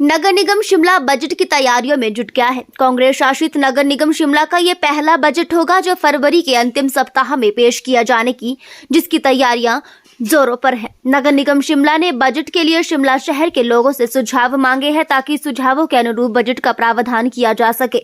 नगर निगम Shimla budget की तैयारियों में जुट गया है। कांग्रेस शासित नगर निगम शिमला का ये पहला बजट होगा जो फरवरी के अंतिम सप्ताह में पेश किया जाने की जिसकी तैयारियां जोरों पर है। नगर निगम शिमला ने बजट के लिए शिमला शहर के लोगों से सुझाव मांगे हैं ताकि सुझावों के अनुरूप बजट का प्रावधान किया जा सके।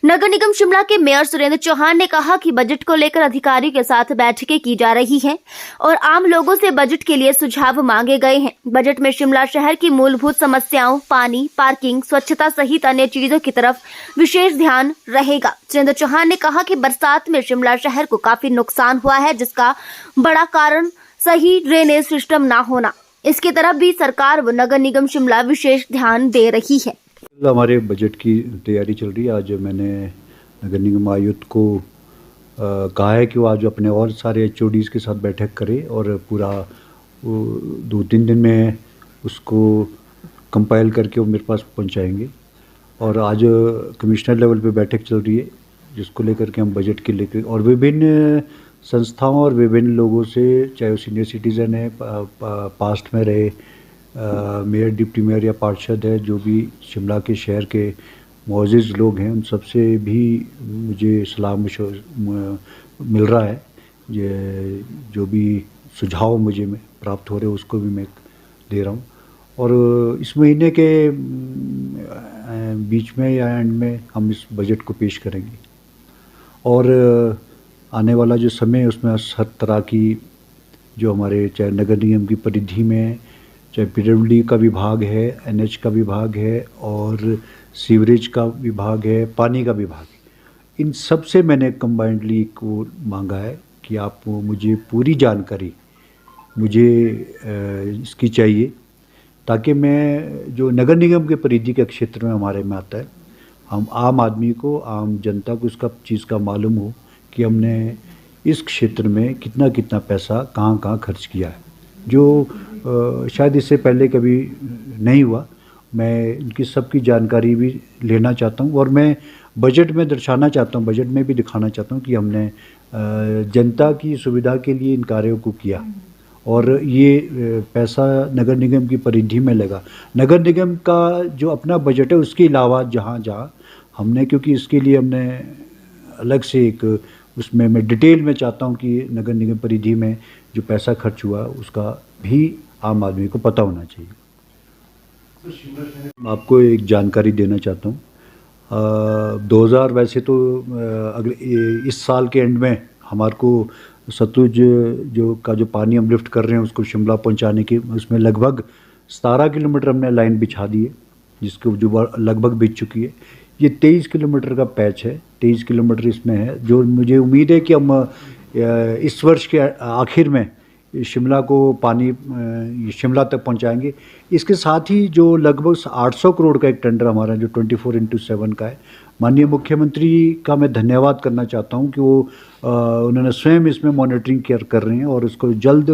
नगर निगम शिमला के मेयर सुरेंद्र चौहान ने कहा कि बजट को लेकर अधिकारियों के साथ बैठकें की जा रही हैं और आम लोगों से बजट के लिए सुझाव मांगे गए हैं। बजट में शिमला शहर की मूलभूत समस्याओं, पानी, पार्किंग, स्वच्छता सहित अन्य चीजों की तरफ विशेष ध्यान रहेगा। सुरेंद्र चौहान ने कहा कि बरसात में शिमला शहर को काफी नुकसान हुआ है, जिसका बड़ा कारण सही ड्रेनेज सिस्टम ना होना। इसकी तरफ भी सरकार व नगर निगम शिमला विशेष ध्यान दे रही है। हमारे बजट की तैयारी चल रही है। आज मैंने नगर निगम आयुक्त को कहा है कि वो आज अपने और सारे एचओडीज़ के साथ बैठक करे और पूरा 2-3 दिन में उसको कंपाइल करके वो मेरे पास पहुंचाएंगे। और आज कमिश्नर लेवल पे बैठक चल रही है जिसको लेकर के हम बजट के लेकर और विभिन्न संस्थाओं और विभिन्न लोगों से, चाहे वो सीनियर सिटीज़न है, पास्ट में रहे मेयर, डिप्टी मेयर या पार्षद है, जो भी शिमला के शहर के मुअज़्ज़िज़ लोग हैं, उन सबसे भी मुझे सलाह मिल रहा है। ये जो भी सुझाव मुझे प्राप्त हो रहे हैं उसको भी मैं दे रहा हूँ। और इस महीने के बीच में या एंड में हम इस बजट को पेश करेंगे और आने वाला जो समय है उसमें हर तरह की जो हमारे चाहे नगर निगम की परिधि में, चाहे पीडब्ल्यूडी का विभाग है, एनएच का विभाग है और सीवरेज का विभाग है, पानी का विभाग है, इन सब से मैंने कंबाइंडली को मांगा है कि आप मुझे पूरी जानकारी मुझे इसकी चाहिए ताकि मैं जो नगर निगम के परिधि के क्षेत्र में हमारे में आता है, हम आम आदमी को, आम जनता को इसका चीज़ का मालूम हो कि हमने इस क्षेत्र में कितना कितना पैसा कहाँ कहाँ खर्च किया है, जो शायद इससे पहले कभी नहीं हुआ। मैं इनकी सबकी जानकारी भी लेना चाहता हूँ और मैं बजट में दर्शाना चाहता हूँ, बजट में भी दिखाना चाहता हूँ कि हमने जनता की सुविधा के लिए इन कार्यों को किया और ये पैसा नगर निगम की परिधि में लगा। नगर निगम का जो अपना बजट है उसके अलावा जहाँ जहाँ हमने, क्योंकि इसके लिए हमने अलग से एक उसमें मैं डिटेल में चाहता हूँ कि नगर निगम परिधि में जो पैसा खर्च हुआ उसका भी आम आदमी को पता होना चाहिए। आपको एक जानकारी देना चाहता हूँ। 2000 वैसे तो अगले इस साल के एंड में हमारे को सतलुज जो पानी हम लिफ्ट कर रहे हैं उसको शिमला पहुंचाने की, उसमें लगभग 17 किलोमीटर हमने लाइन बिछा दी है, जिसको जो लगभग बिछ चुकी है। ये 23 किलोमीटर का पैच है, 23 किलोमीटर इसमें है, जो मुझे उम्मीद है कि हम इस वर्ष के आखिर में शिमला को पानी शिमला तक पहुंचाएंगे। इसके साथ ही जो लगभग 800 करोड़ का एक टेंडर हमारा जो 24/7 का है, माननीय मुख्यमंत्री का मैं धन्यवाद करना चाहता हूं कि वो उन्होंने स्वयं इसमें मॉनिटरिंग कर रहे हैं और इसको जल्द,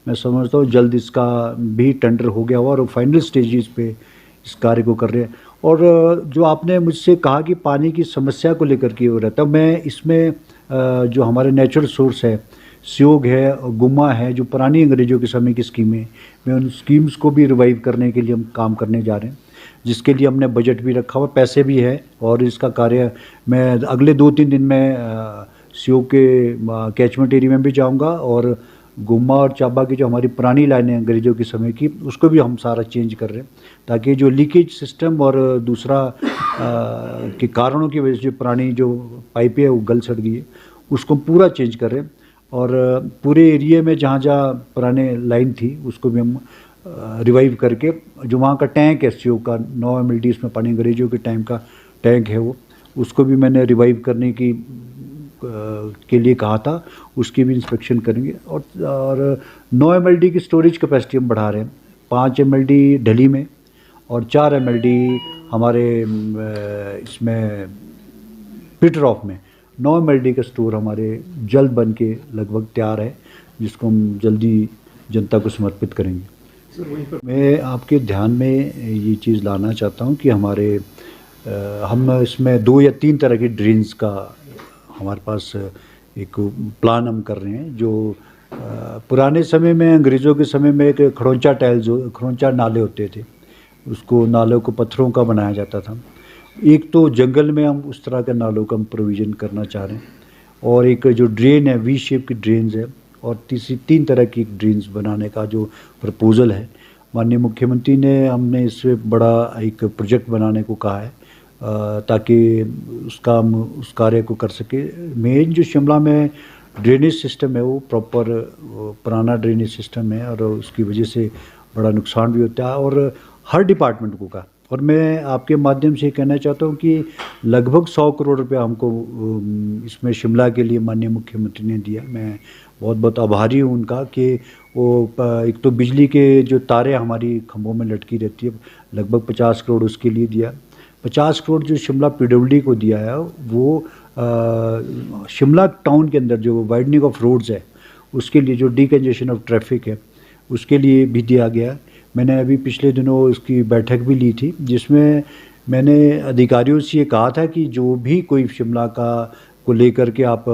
मैं समझता हूँ जल्द इसका भी टेंडर हो गया हुआ और फाइनल स्टेजेस पे इस कार्य को कर रहे हैं। और जो आपने मुझसे कहा कि पानी की समस्या को लेकर के हो रहता है, मैं इसमें जो हमारे नेचुरल सोर्स है, स्योग है, गुम्मा है, जो पुरानी अंग्रेजों के समय की स्कीमें, मैं उन स्कीम्स को भी रिवाइव करने के लिए हम काम करने जा रहे हैं, जिसके लिए हमने बजट भी रखा हुआ, पैसे भी है और इसका कार्य मैं अगले 2-3 दिन में स्योग के कैचमेंट एरिया में भी जाऊँगा और गुम्मा और चाबा की जो हमारी पुरानी लाइनें अंग्रेजों के समय की, उसको भी हम सारा चेंज कर रहे हैं ताकि जो लीकेज सिस्टम और दूसरा के कारणों की वजह से पुरानी जो पाइपें है वो गल सड़ गई है, उसको पूरा चेंज कर रहे हैं। और पूरे एरिया में जहाँ जहाँ पुराने लाइन थी उसको भी हम रिवाइव करके, जो वहाँ का टैंक है सीओ का 9 MLD इसमें पानी अंग्रेजों के टाइम का टैंक है, वो उसको भी मैंने रिवाइव करने की के लिए कहा था, उसकी भी इंस्पेक्शन करेंगे। और 9 MLD की स्टोरेज कैपेसिटी हम बढ़ा रहे हैं, 5 MLD ढली में और 4 MLD हमारे इसमें पीटर ऑफ में 9 MLD का स्टोर हमारे जल्द बन के लगभग तैयार है, जिसको हम जल्दी जनता को समर्पित करेंगे। मैं आपके ध्यान में ये चीज़ लाना चाहता हूँ कि हमारे हम इसमें 2 या 3 तरह की ड्रेन्स का हमारे पास एक प्लान हम कर रहे हैं। जो पुराने समय में, अंग्रेज़ों के समय में एक खड़ोंचा नाले होते थे, उसको नालों को पत्थरों का बनाया जाता था। एक तो जंगल में हम उस तरह के नालों का हम प्रोविज़न करना चाह रहे हैं, और एक जो ड्रेन है वी शेप की ड्रेन्स है, और तीन तरह की ड्रेन्स बनाने का जो प्रपोज़ल है माननीय मुख्यमंत्री ने, हमने इससे बड़ा एक प्रोजेक्ट बनाने को कहा है ताकि उसका हम उस कार्य को कर सके। मेन जो शिमला में ड्रेनेज सिस्टम है वो प्रॉपर पुराना ड्रेनेज सिस्टम है, और उसकी वजह से बड़ा नुकसान भी होता है और हर डिपार्टमेंट को का। और मैं आपके माध्यम से कहना चाहता हूँ कि लगभग 100 करोड़ रुपया हमको इसमें शिमला के लिए माननीय मुख्यमंत्री ने दिया। मैं बहुत बहुत आभारी हूँ उनका कि वो एक तो बिजली के जो तारें हमारी खंभों में लटकी रहती है, लगभग 50 करोड़ उसके लिए दिया। 50 करोड़ जो शिमला पीडब्ल्यूडी को दिया है वो शिमला टाउन के अंदर जो वाइडनिंग ऑफ रोड्स है उसके लिए, जो डीकंजेशन ऑफ ट्रैफिक है उसके लिए भी दिया गया। मैंने अभी पिछले दिनों उसकी बैठक भी ली थी, जिसमें मैंने अधिकारियों से ये कहा था कि जो भी कोई शिमला का को लेकर के आप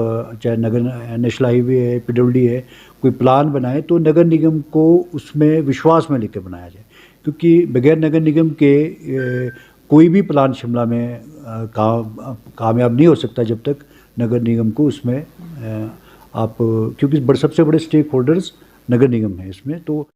चाहे नगर नेशनल हाईवे है, पीडब्ल्यूडी है, कोई प्लान बनाए तो नगर निगम को उसमें विश्वास में लेकर बनाया जाए, क्योंकि बगैर नगर निगम के कोई भी प्लान शिमला में कामयाब नहीं हो सकता जब तक नगर निगम को उसमें आप, क्योंकि सबसे बड़े स्टेक होल्डर्स नगर निगम है इसमें। तो